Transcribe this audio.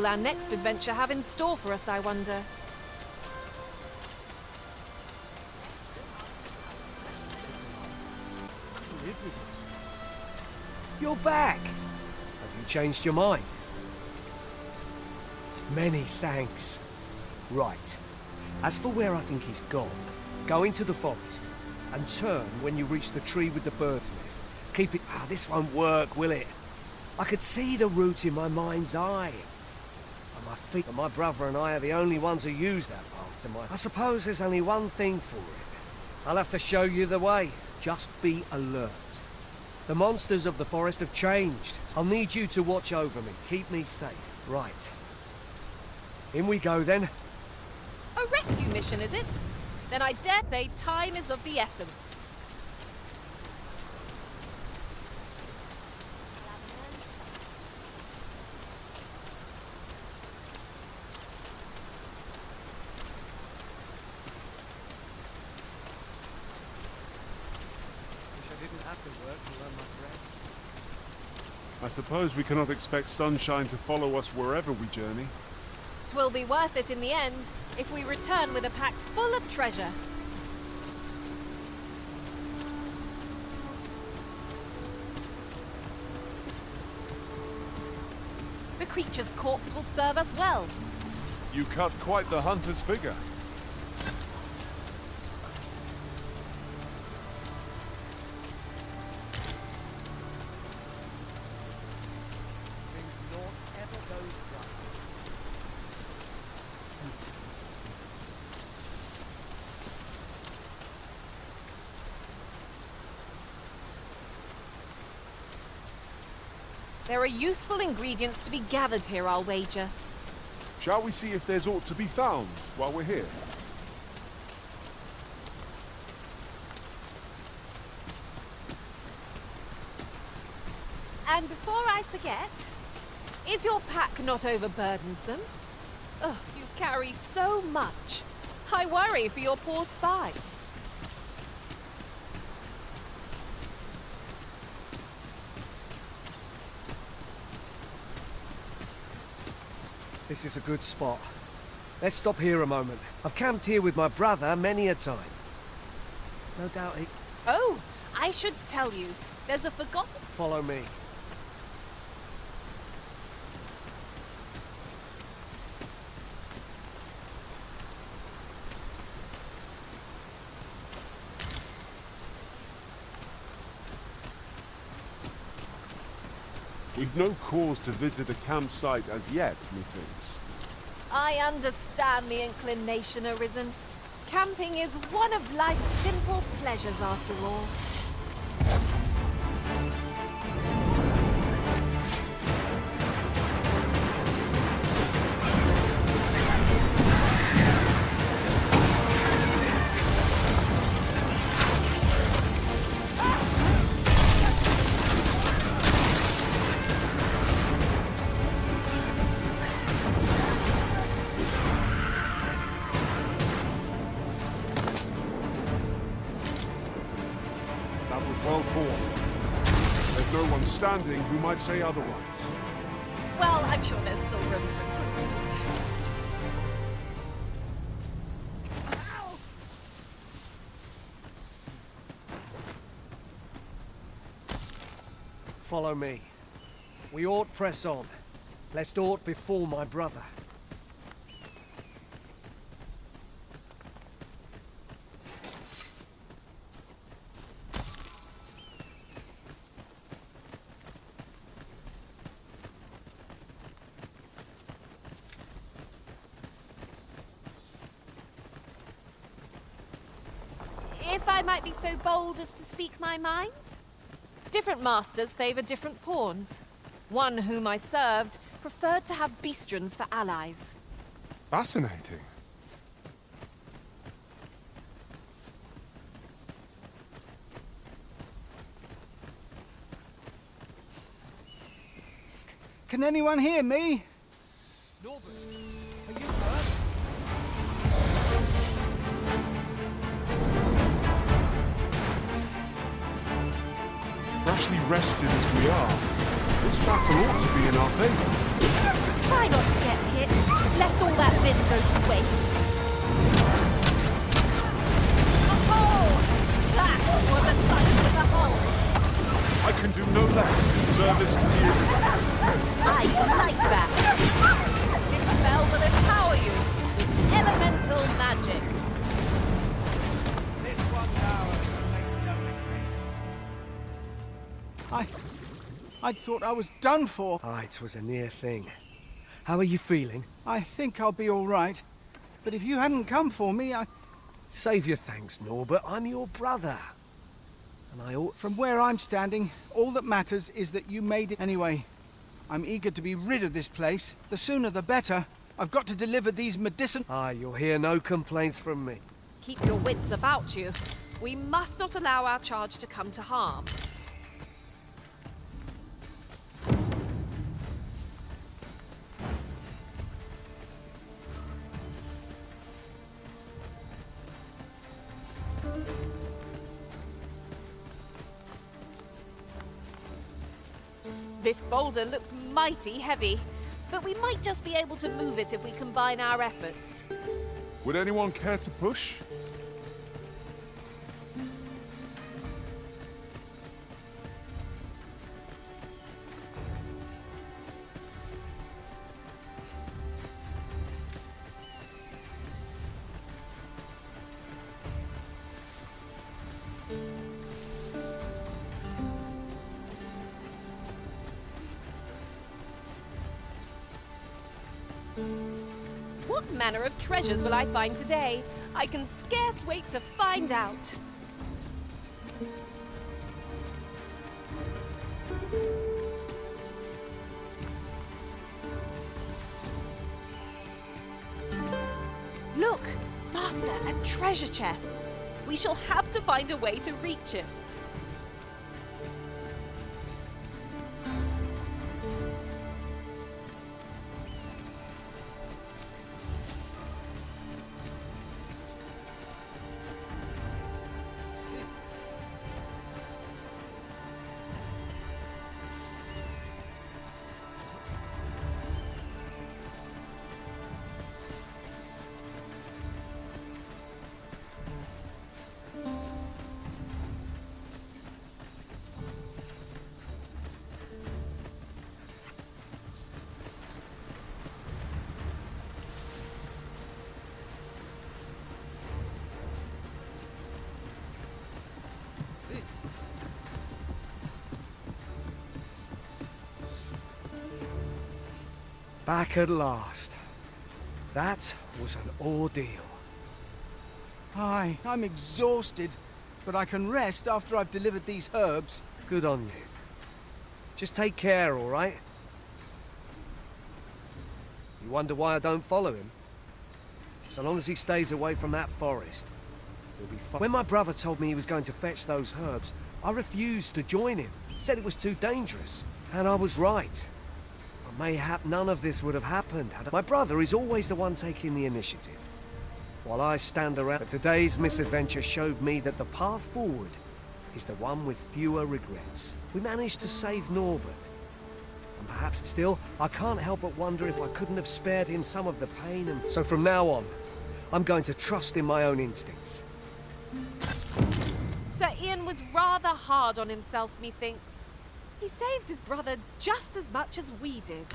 will our next adventure have in store for us, I wonder? You're back! Have you changed your mind? Many thanks. Right. As for where I think he's gone, go into the forest and turn when you reach the tree with the bird's nest. Keep it... this won't work, will it? I could see the route in my mind's eye. And my feet... But my brother and I are the only ones who use that path to my... I suppose there's only one thing for it. I'll have to show you the way. Just be alert. The monsters of the forest have changed. I'll need you to watch over me. Keep me safe. Right. In we go, then. A rescue mission, is it? Then I dare say time is of the essence. Wish I didn't have to work to earn my bread. I suppose we cannot expect sunshine to follow us wherever we journey. 'Twill be worth it in the end, if we return with a pack full of treasure. The creature's corpse will serve us well. You cut quite the hunter's figure. Seems naught ever goes right. There are useful ingredients to be gathered here, I'll wager. Shall we see if there's aught to be found while we're here? And before I forget, is your pack not overburdensome? Oh, you carry so much. I worry for your poor spine. This is a good spot. Let's stop here a moment. I've camped here with my brother many a time. No doubt he... Oh, I should tell you, there's a forgotten... Follow me. We've no cause to visit a campsite as yet, methinks. I understand the inclination arisen. Camping is one of life's simple pleasures after all. That was well fought. There's no one standing who might say otherwise. Well, I'm sure there's still room for improvement. Follow me. We ought press on, lest aught befall my brother. If I might be so bold as to speak my mind? Different masters favor different pawns. One whom I served preferred to have beastrons for allies. Fascinating. Can anyone hear me? Norbert, are you hurt? Freshly rested as we are, this battle ought to be in our favor. Try not to get hit, lest all that vim go to waste. Oh, that was a sight to behold. I can do no less in service to the Irritants. I like that. This spell will empower you with elemental magic. This one now will make no mistake. I'd thought I was done for. Ah, it was a near thing. How are you feeling? I think I'll be all right. But if you hadn't come for me, Save your thanks, Norbert. I'm your brother. And I ought... From where I'm standing, all that matters is that you made it anyway. I'm eager to be rid of this place. The sooner the better. I've got to deliver these medicine... Ah, you'll hear no complaints from me. Keep your wits about you. We must not allow our charge to come to harm. This boulder looks mighty heavy, but we might just be able to move it if we combine our efforts. Would anyone care to push? What manner of treasures will I find today? I can scarce wait to find out. Look, Master, a treasure chest. We shall have to find a way to reach it. Back at last. That was an ordeal. Aye, I'm exhausted. But I can rest after I've delivered these herbs. Good on you. Just take care, all right? You wonder why I don't follow him? So long as he stays away from that forest, he'll be fine. When my brother told me he was going to fetch those herbs, I refused to join him. Said it was too dangerous. And I was right. Mayhap none of this would have happened had my brother is always the one taking the initiative. While I stand around, but today's misadventure showed me that the path forward is the one with fewer regrets. We managed to save Norbert. And perhaps still, I can't help but wonder if I couldn't have spared him some of the pain and... So from now on, I'm going to trust in my own instincts. Sir Ian was rather hard on himself, methinks. He saved his brother just as much as we did.